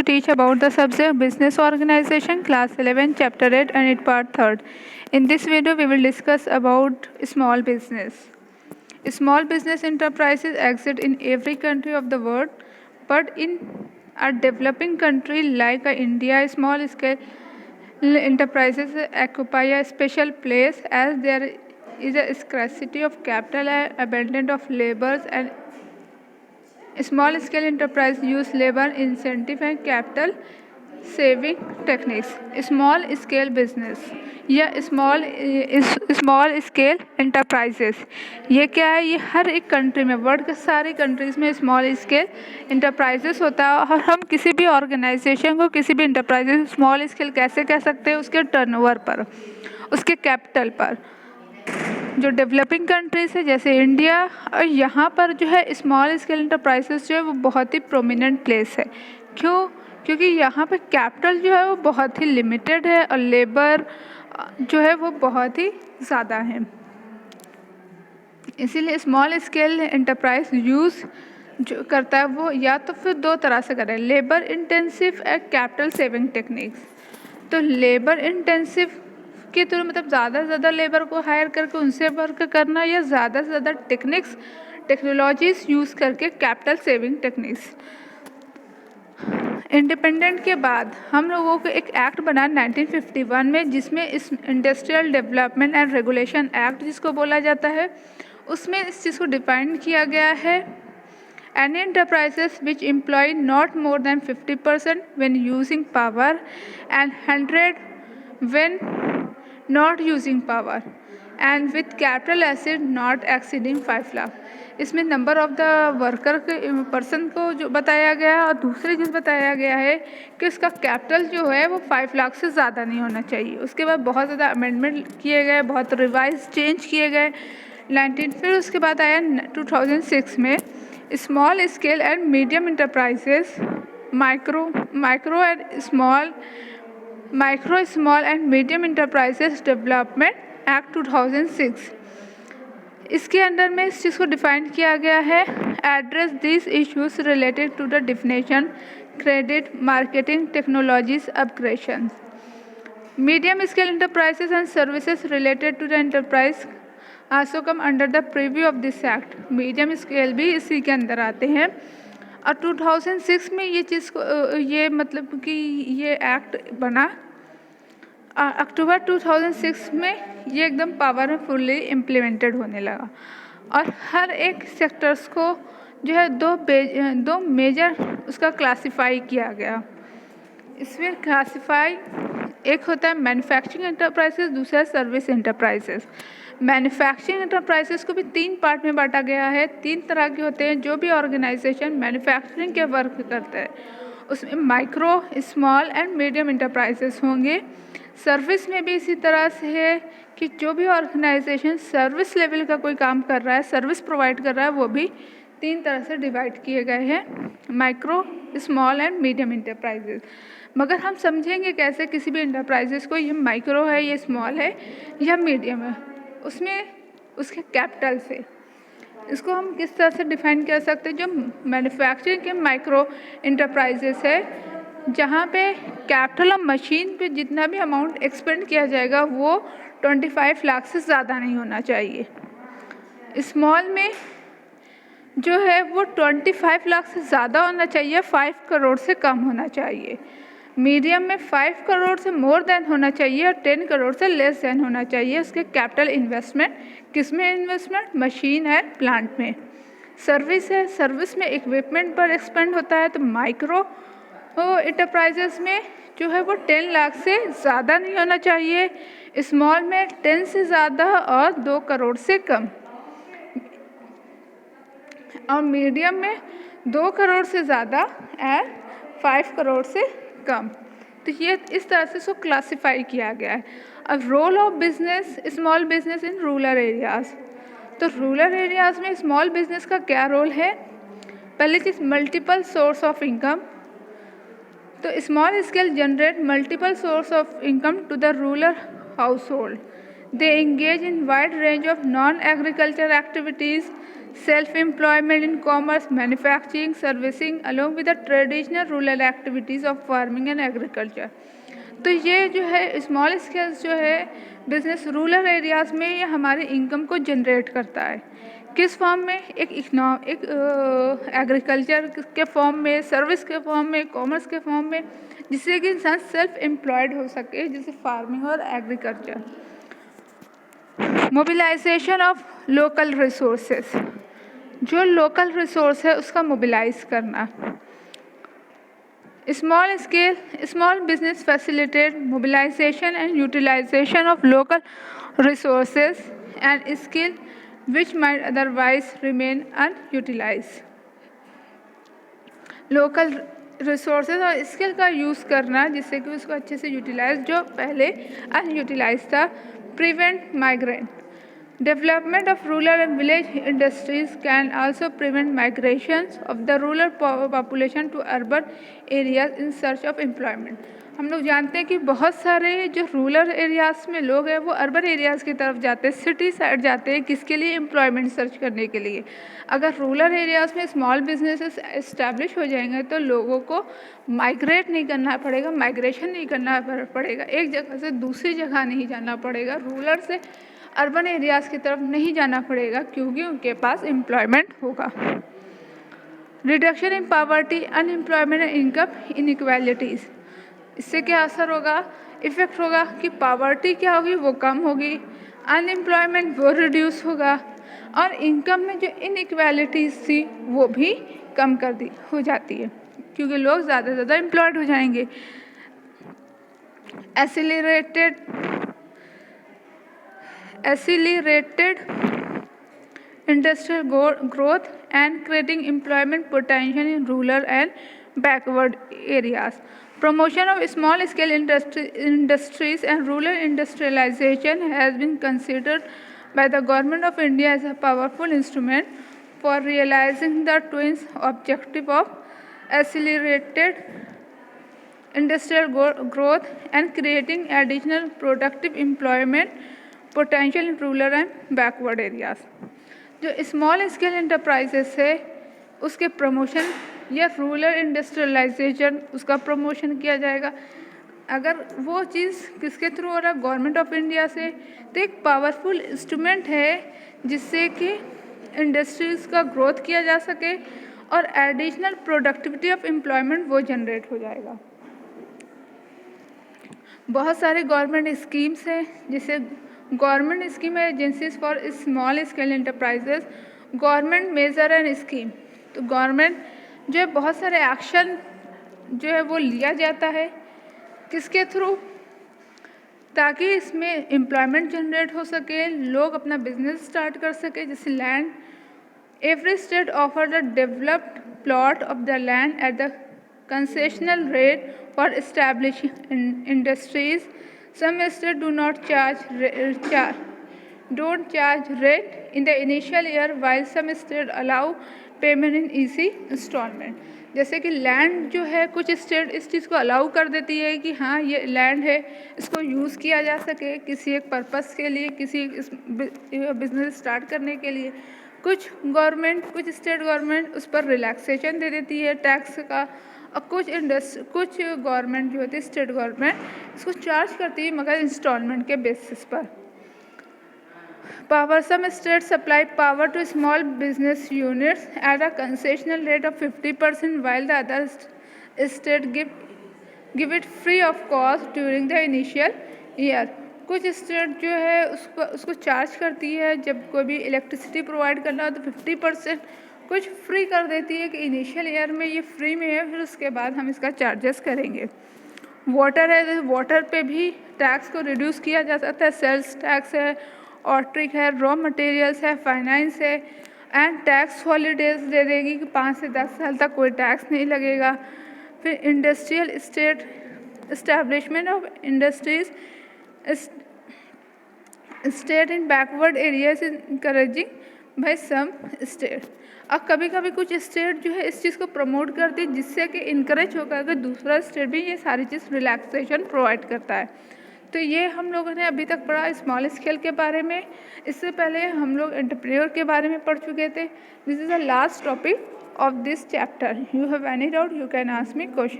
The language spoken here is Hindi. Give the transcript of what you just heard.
to teach about the subject Business Organization, Class 11, Chapter 8 and its Part 3rd. In this video, we will discuss about small business. Small business enterprises exist in every country of the world, but in a developing country like India, small-scale enterprises occupy a special place as there is a scarcity of capital and abundance of laborers, and small scale enterprise use labor incentive and capital saving techniques. Small scale business या स्मॉल स्केल एंटरप्राइजेस, ये क्या है? ये हर एक कंट्री में, वर्ल्ड के सारी कंट्रीज़ में स्मॉल स्केल एंटरप्राइजेस होता है। और हम किसी भी ऑर्गेनाइजेशन को, किसी भी एंटरप्राइजेस स्मॉल स्केल कैसे कह सकते हैं? उसके टर्नओवर पर, उसके कैपिटल पर। जो डेवलपिंग कंट्रीज़ है जैसे इंडिया, और यहाँ पर जो है स्मॉल स्केल एंटरप्राइजेस जो है वो बहुत ही प्रोमिनेंट प्लेस है। क्यों? क्योंकि यहाँ पे कैपिटल जो है वो बहुत ही लिमिटेड है और लेबर जो है वो बहुत ही ज़्यादा है। इसीलिए स्मॉल स्केल एंटरप्राइज यूज़ जो करता है वो या तो फिर दो तरह से करें, labour intensive and capital saving techniques. तो लेबर इंटेंसिव के थ्रू मतलब ज़्यादा से ज़्यादा लेबर को हायर करके उनसे वर्क करना, या ज़्यादा से ज़्यादा टेक्नोलॉजीज़ यूज़ करके कैपिटल सेविंग टेक्निक्स। इंडिपेंडेंट के बाद हम लोगों को एक एक्ट बना 1951 में, जिसमें इस industrial development and regulation act जिसको बोला जाता है, उसमें इस चीज़ को डिफाइन किया गया है। Any enterprises which employ not more than 50% when using power and 100 when not using power and with capital asset not exceeding 5 lakh. इसमें नंबर ऑफ द वर्कर के पर्सन को जो बताया गया है, और दूसरी चीज़ बताया गया है कि उसका कैपिटल जो है वो 5 लाख से ज़्यादा नहीं होना चाहिए। उसके बाद बहुत ज़्यादा अमेंडमेंट किए गए, बहुत रिवाइज चेंज किए गए 19। फिर उसके बाद आया 2006 में small scale and medium enterprises micro small and medium enterprises development act 2006। इसके अंडर में इस चीज़ को डिफाइन किया गया है, address this issues related to the definition credit marketing technologies upgradation. Medium scale enterprises and services related to the enterprise also come under the preview of this act. Medium scale भी इसी के अंदर आते हैं। और 2006 में ये चीज़ को ये मतलब कि ये एक्ट बना। अक्टूबर 2006 में ये एकदम पावरफुली इम्प्लीमेंटेड होने लगा, और हर एक सेक्टर्स को जो है दो मेजर उसका क्लासिफाई किया गया। इसमें क्लासिफाई एक होता है मैन्युफैक्चरिंग एंटरप्राइजेस, दूसरा सर्विस एंटरप्राइजेस। मैन्युफैक्चरिंग एंटरप्राइजेस को भी 3 पार्ट में बांटा गया है। 3 तरह के होते हैं जो भी ऑर्गेनाइजेशन मैन्युफैक्चरिंग के वर्क करते हैं, उसमें micro small and medium enterprises होंगे। सर्विस में भी इसी तरह से है कि जो भी ऑर्गेनाइजेशन सर्विस लेवल का कोई काम कर रहा है, सर्विस प्रोवाइड कर रहा है, वो भी 3 तरह से डिवाइड किए गए हैं, micro small and medium enterprises. मगर हम समझेंगे कैसे किसी भी एंटरप्राइजेस को, ये माइक्रो है, ये स्मॉल है या मीडियम है, उसमें उसके कैपिटल से। इसको हम किस तरह से डिफाइन कर सकते हैं? जो मैन्युफैक्चरिंग के माइक्रो एंटरप्राइजेस है, जहाँ पे कैपिटल और मशीन पे जितना भी अमाउंट एक्सपेंड किया जाएगा वो 25 लाख से ज़्यादा नहीं होना चाहिए। स्मॉल में जो है वो 25 लाख से ज़्यादा होना चाहिए, 5 करोड़ से कम होना चाहिए। मीडियम में 5 करोड़ से मोर देन होना चाहिए और 10 करोड़ से लेस देन होना चाहिए। उसके कैपिटल इन्वेस्टमेंट किस में? इन्वेस्टमेंट मशीन है, प्लांट में। सर्विस है, सर्विस में इक्विपमेंट पर एक्सपेंड होता है। तो माइक्रो एंटरप्राइजेस में जो है वो 10 लाख से ज़्यादा नहीं होना चाहिए, स्मॉल में 10 से ज़्यादा और 2 करोड़ से कम, और मीडियम में 2 करोड़ से ज़्यादा एंड 5 करोड़ से कम। तो ये इस तरह से इसको क्लासिफाई किया गया है। अब role of business small business in rural areas. तो रूरल एरियाज़ में स्मॉल बिजनेस का क्या रोल है? पहली चीज़, मल्टीपल सोर्स ऑफ इनकम। तो small scale generate multiple source of income to the rural household. They engage in wide range of non-agricultural activities self-employment in commerce, manufacturing, servicing, along with the traditional rural activities of farming and agriculture. तो ये जो है स्मॉल स्केल्स जो है बिजनेस रूरल एरियाज़ में ये हमारी इनकम को जनरेट करता है। किस फॉर्म में? एक एग्रीकल्चर के फॉर्म में, सर्विस के फॉर्म में, कॉमर्स के फॉर्म में, जिससे कि इंसान सेल्फ एम्प्लॉयड हो सके, जैसे फार्मिंग और agriculture. Mobilisation of local resources, जो लोकल रिसोर्स है उसका मोबिलाइज करना। Small business facilitate mobilisation and utilisation of local resources and skill which might otherwise remain unutilized. Local resources और स्किल का यूज़ करना जिससे कि उसको अच्छे से यूटिलाइज, जो पहले अनयूटिलाइज था। Prevent migration, development of rural and village industries can also prevent migration of the rural population to urban areas in search of employment. हम लोग जानते हैं कि बहुत सारे जो रूरल एरियाज़ में लोग हैं वो अर्बन एरियाज़ की तरफ जाते हैं, सिटी साइड जाते हैं, किसके लिए? एम्प्लॉयमेंट सर्च करने के लिए। अगर रूरल एरियाज़ में स्मॉल बिजनेसेस इस्टेब्लिश हो जाएंगे तो लोगों को माइग्रेट नहीं करना पड़ेगा, माइग्रेशन नहीं करना पड़ेगा, एक जगह से दूसरी जगह नहीं जाना पड़ेगा, रूरल से अर्बन एरियाज़ की तरफ नहीं जाना पड़ेगा, क्योंकि उनके पास एम्प्लॉयमेंट होगा। Reduction in poverty, unemployment and income inequalities, इससे क्या असर होगा? इफ़ेक्ट होगा कि पॉवर्टी क्या होगी? वो कम होगी, अनएम्प्लॉयमेंट वो रिड्यूस होगा, और इनकम में जो इनइक्वालिटीज़ थी वो भी कम हो जाती है, क्योंकि लोग ज़्यादा से ज़्यादा एम्प्लॉयड हो जाएंगे। Accelerated industrial growth and creating employment potential in rural and backward areas. Promotion of small scale industries and rural industrialization has been considered by the Government of India as a powerful instrument for realizing the twin objective of accelerated industrial growth and creating additional productive employment potential in rural and backward areas. जो स्मॉल स्केल एंटरप्राइजेस है उसके प्रमोशन या रूरल इंडस्ट्रियलाइजेशन उसका प्रमोशन किया जाएगा। अगर वो चीज़ किसके थ्रू हो रहा है? गवर्नमेंट ऑफ इंडिया से। तो एक पावरफुल इंस्ट्रूमेंट है जिससे कि इंडस्ट्रीज़ का ग्रोथ किया जा सके और एडिशनल प्रोडक्टिविटी ऑफ एम्प्लॉयमेंट वो जनरेट हो जाएगा। बहुत सारे गवर्नमेंट स्कीम्स हैं, जैसे गवर्नमेंट स्कीम है agencies for small scale enterprises, government major and scheme. तो गवर्नमेंट जो है बहुत सारे एक्शन जो है वो लिया जाता है, किसके थ्रू? ताकि इसमें एम्प्लॉयमेंट जनरेट हो सके, लोग अपना बिजनेस स्टार्ट कर सके। जैसे land, every state offer the developed plot of the land at the concessional rate for establishing industries. Some state do not charge rate in the initial year while some state allow payment in easy instalment. जैसे कि लैंड जो है कुछ स्टेट इस चीज़ को अलाउ कर देती है कि हाँ ये लैंड है, इसको यूज़ किया जा सके किसी एक पर्पस के लिए, किसी बिजनेस स्टार्ट करने के लिए। कुछ स्टेट गवर्नमेंट उस पर रिलैक्सेशन दे देती है टैक्स का, और कुछ गवर्नमेंट जो होती है स्टेट गवर्नमेंट इसको चार्ज करती है मगर इंस्टॉलमेंट के बेसिस पर। Power, some states supply power to small business units at a concessional rate of 50%, while the other state give it free of cost during the initial year. कुछ स्टेट जो है उसको चार्ज करती है, जब कोई भी इलेक्ट्रिसिटी प्रोवाइड करना हो तो 50%, कुछ फ्री कर देती है कि इनिशियल ईयर में ये फ्री में है, फिर उसके बाद हम इसका चार्जेस करेंगे। वाटर है, वाटर पे भी टैक्स को रिड्यूस किया जा सकता है, सेल्स टैक्स है, ऑर्ट्रिक है, रॉ मटेरियल्स है, फाइनेंस है, एंड टैक्स हॉलीडेज दे देगी कि 5 से 10 साल तक कोई टैक्स नहीं लगेगा। फिर industrial state, establishment of industries state in backward areas encouraging by some state. अब कभी कभी कुछ स्टेट जो है इस चीज़ को प्रमोट करती है, जिससे कि इनकरेज होकर कि दूसरा स्टेट भी ये सारी चीज़ रिलैक्सेशन प्रोवाइड करता है। तो ये हम लोगों ने अभी तक पढ़ा स्मॉल स्केल के बारे में। इससे पहले हम लोग एंटरप्रेन्योर के बारे में पढ़ चुके थे। This is the last topic of this chapter. You have any doubt, you can ask me question.